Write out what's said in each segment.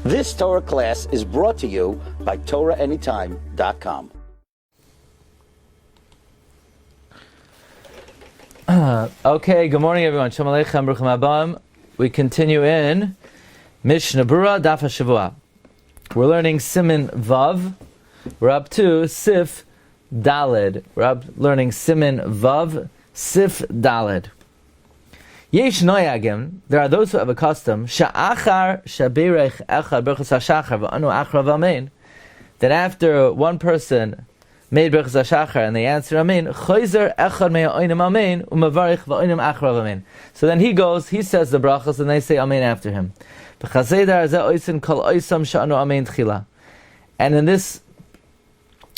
This Torah class is brought to you by TorahAnytime.com. Okay, good morning everyone. Shalom Aleichem, Bruchim Abam. We continue in Mishna Berura, Daf Hashavua. We're learning Siman Vav. We're up to Sif Daled. Learning Siman Vav, Sif Daled. Yesh noyagim, there are those who have a custom, sha'achar shaberech echad Birchas Hashachar v'anu achrav amen, that after one person made Birchas Hashachar and they answer amen, choizer echad me'oinim amen u'mavarich v'oinim achrav amen. So then he goes, he says the brachas and they say amen after him. And in this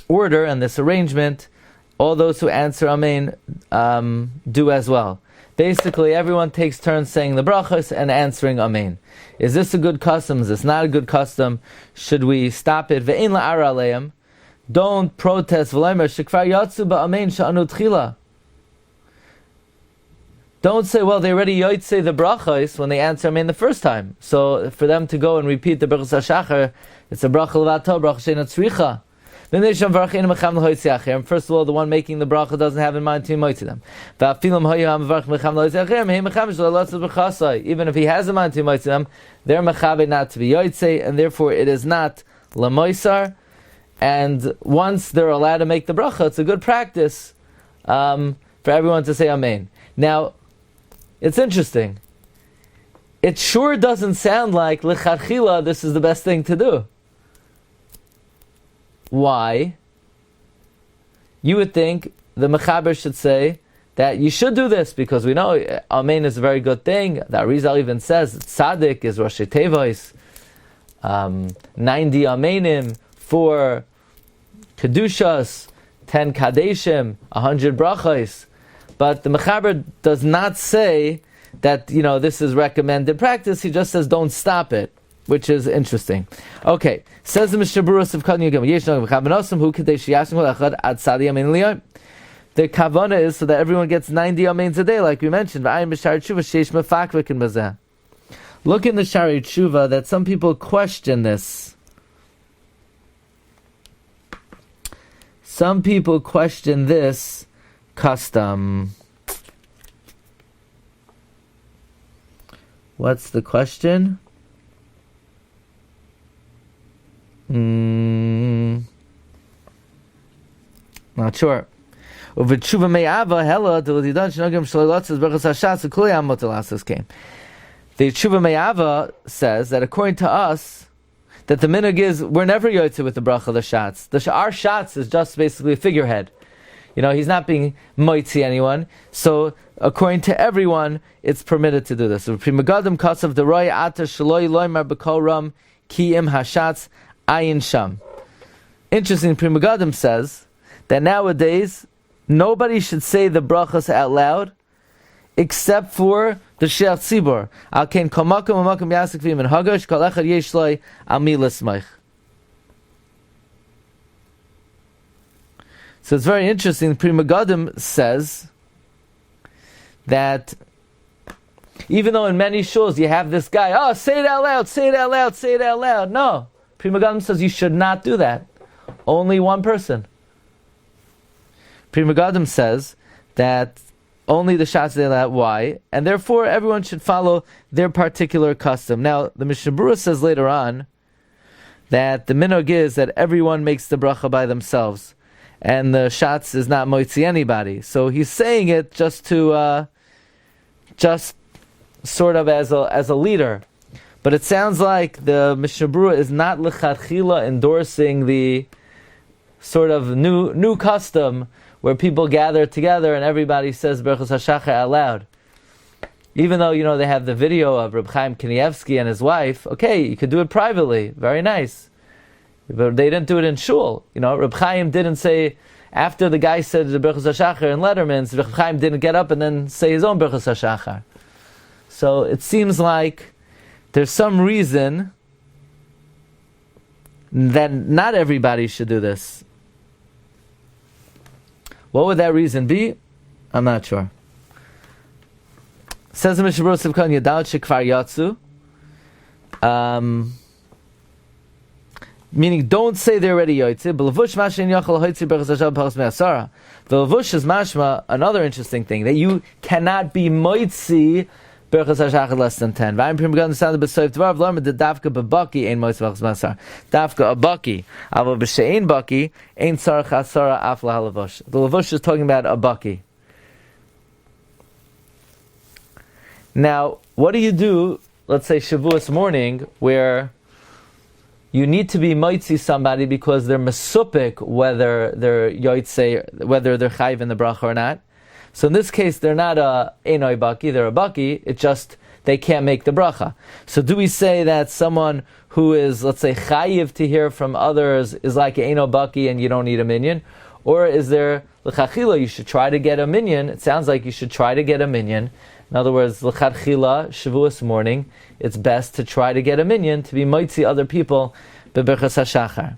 order and this arrangement, all those who answer amen do as well. Basically, everyone takes turns saying the brachas and answering amen. Is this a good custom? Is this not a good custom? Should we stop it? Ve'ein la'ara aleim. Don't protest. V'leimer shekvar yatsu ba'amen sha'anu tchila. Don't say, well, they already say the brachas when they answer amen the first time. So for them to go and repeat the Birchas Hashachar, it's a bracha levato, bracha she'ena tzricha. And first of all, the one making the bracha doesn't have in mind to moitzi them. Even if he has in mind to moitzi them, they're mechabe not to be yoitze, and therefore it is not lamoisar. And once they're allowed to make the bracha, it's a good practice for everyone to say amen. Now, it's interesting. It sure doesn't sound like lechatchila this is the best thing to do. Why? You would think the Mechaber should say that you should do this because we know Amen is a very good thing. The Arizal even says Tzaddik is Rosh Tevois, 90 Amenim, 4 Kedushas, 10 Kadeshim, 100 Brachos. But the Mechaber does not say that this is recommended practice. He just says don't stop it, which is interesting. Okay, says the Mishna Berura of Kadni Yom Yeshna V'Chavanosam Hu Kadei Sheyashim Kol Echad Ad Sadi Amen Liyom. The kavana is so that everyone gets 90 amens a day, like we mentioned. V'ayim b'Shari Tshuva Sheish Mefakvik in Bazeh. Look in the Shari Tshuva that some people question this. Some people question this custom. What's the question? Not sure. The Tshuva Me'ava says that according to us, that the minhag is we're never yotze with the bracha the shots. Our shots is just basically a figurehead. He's not being moitzi anyone. So according to everyone, it's permitted to do this. Prima Gadim kasav deroy ata shaloi loymar b'kol ram ki im hashatz ayin sham. Interesting, Prima Gadim says that nowadays nobody should say the brachas out loud except for the Sheach Tzibor. Al kein kol makom u'makom yasik v'im in hagash kol echad yesh loi al milas meich. So it's very interesting. Prima Gadim says that even though in many shuls you have this guy, say it out loud, say it out loud, say it out loud. No. Prima Gadim says you should not do that. Only one person. Prima Gadim says that only the shots say that. Why? And therefore everyone should follow their particular custom. Now the Mishna Berura says later on that the minhag is that everyone makes the bracha by themselves, and the shots is not moitzi anybody. So he's saying it just to just sort of as a leader. But it sounds like the Mishna Berura is not lechatchila endorsing the sort of new custom where people gather together and everybody says Birchas Hashachar out loud. Even though they have the video of Reb Chaim Kanievsky and his wife, okay, you could do it privately, very nice. But they didn't do it in Shul. Reb Chaim didn't say after the guy said the Birchas Hashachar in Letterman's, Reb Chaim didn't get up and then say his own Birchas Hashachar. So it seems like there's some reason that not everybody should do this. What would that reason be? I'm not sure. Says the Mishna Berura Sivkan Yadal Shekvar Yatsu. Meaning, don't say they're already yoytze. B'levush mashen yachal hoytze berchas hashav paras me'asara. B'levush is mashma, another interesting thing, that you cannot be moitzi berchas hashachar less than 10. V'ayim prim began to sound the b'soif dvarav lorma the dafka b'baki ein moitzi berchas me'asara. Dafka a baki. Avo b'she'ein baki, ein tzarech asara af lahalavush. The levush is talking about a baki. Now, what do you do, let's say Shavuos morning, where you need to be moitzi somebody because they're mesupik, whether they're yoitze, whether they're chayiv in the bracha or not. So in this case, they're not a enoi baki, they're a baki, it's just they can't make the bracha. So do we say that someone who is, let's say, chayiv to hear from others is like an eno baki and you don't need a minyan? Or is there, l'chachila, you should try to get a minyan? It sounds like you should try to get a minyan. In other words, l'chachila, Shavuos morning, it's best to try to get a minyan, to be moitzi other people, be'berchas hashachar.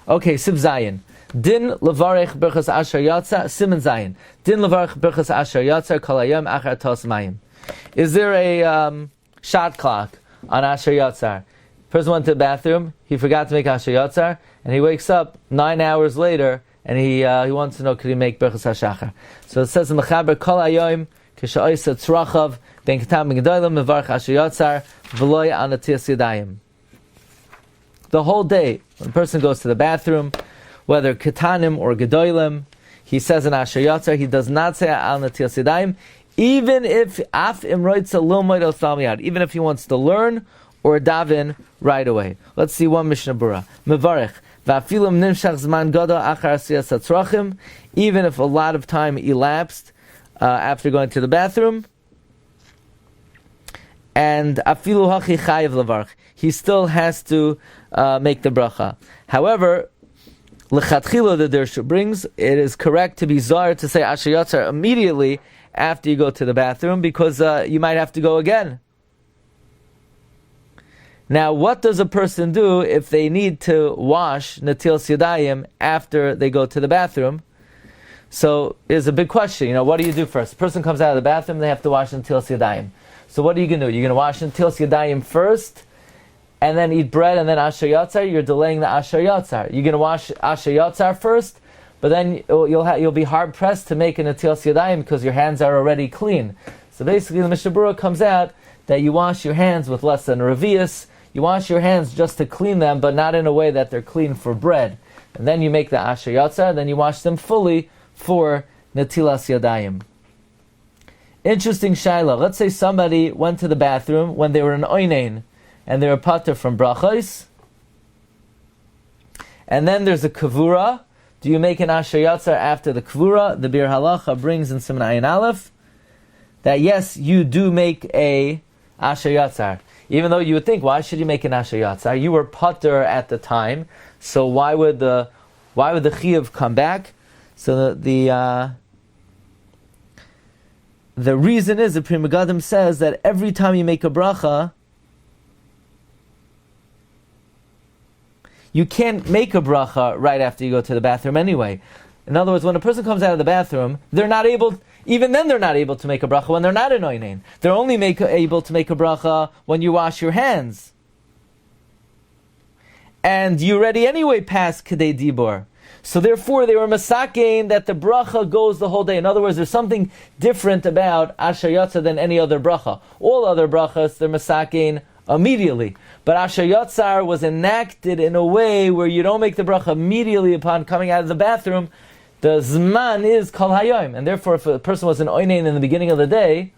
Okay, Siv Zayin. Din levarech berchas asher yatsa, Siman Zayin. Din levarech berchas asher yatsa, kol hayom achar tos mayim. Is there a shot clock on asher yatzar? Person went to the bathroom, he forgot to make asher yatzar, and he wakes up 9 hours later, and he wants to know, could he make berchas hashachar? So it says in Mechaber, kol hayom, k'sha'oisa tzrachav, ben ketam ben gedolim, mevarech asher yatzar, v'loy anatias yadayim. The whole day, when a person goes to the bathroom, whether ketanim or gedolim, he says in asher yatzar, he does not say al natias yadayim, even if af imroitza lilmoid el salmiyad, even if he wants to learn or daven right away. Let's see one Mishna Berura. Mevarech. Even if a lot of time elapsed after going to the bathroom, and he still has to make the bracha. However, l'chatchila, the Dirshu brings, it is correct to be zar to say asher yatzar immediately after you go to the bathroom, because you might have to go again. Now, what does a person do if they need to wash natilas yadayim after they go to the bathroom? So, it's a big question. What do you do first? The person comes out of the bathroom, they have to wash natilas yadayim. So what are you going to do? You're going to wash natilas yadayim first, and then eat bread, and then asher yatzar? You're delaying the asher yatzar. You're going to wash asher yatzar first, but then you'll be hard-pressed to make a natilas yadayim because your hands are already clean. So basically, the Mishnah Berura comes out that you wash your hands with less than a revius. You wash your hands just to clean them, but not in a way that they're clean for bread. And then you make the asher yatzar, then you wash them fully for natilas yadayim. Interesting shaila. Let's say somebody went to the bathroom when they were in oinein, and they were pater from brachos, and then there's a kavura. Do you make an asher yatzar after the kavura? The Bir Halacha brings in Siman Ayin Aleph that yes, you do make a asher yatzar. Even though you would think, why should you make an asher yatzar? You were pater at the time, so why would the chiyuv come back? So the reason is, the Pri Megadim says that every time you make a bracha, you can't make a bracha right after you go to the bathroom anyway. In other words, when a person comes out of the bathroom, they're not able to make a bracha when they're not in oinein. They're only able to make a bracha when you wash your hands. And you already anyway passed Kedei Dibor. So therefore, they were masakein that the bracha goes the whole day. In other words, there's something different about asher yatzar than any other bracha. All other brachas, they're masakein immediately. But asher yatzar was enacted in a way where you don't make the bracha immediately upon coming out of the bathroom. The zman is kol hayom, and therefore, if a person was in oinein in the beginning of the day,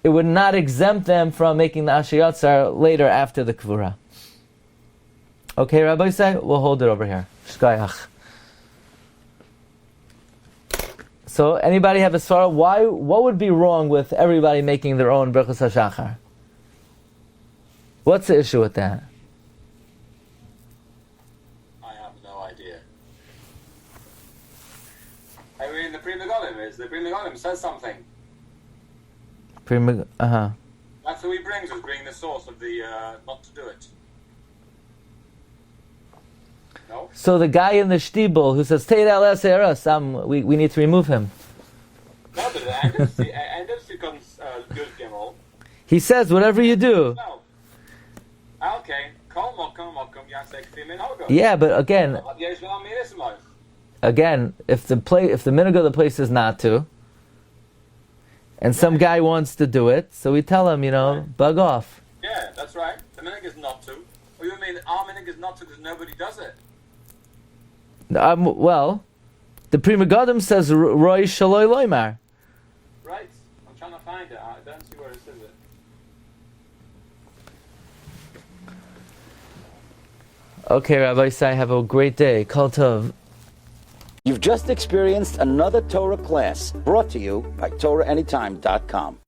it would not exempt them from making the asher yatzar later after the kvura. Okay, Rabbi say we'll hold it over here. Shkayach. So, anybody have a svara? What would be wrong with everybody making their own Birchas Hashachar? What's the issue with that? I have no idea. I mean, the Pri Megadim says something. That's who he brings, is bringing the source of the not to do it. No? So the guy in the shtibel who says, we need to remove him. No, but Anders becomes good Gimel. He says, whatever you do. No. Okay, Kol Yeah, but again, if the minhag of the place is not to, and some guy wants to do it, so we tell him, bug off. Yeah, that's right. The minhag is not to. Or you mean our minhag is not to because nobody does it? Well, the Pri Megadim says Roy Shaloi Loimar. Right. I'm trying to find it. I don't see where it says it. Okay, Rabbi Sai, have a great day. Kol Tov. You've just experienced another Torah class brought to you by TorahAnytime.com.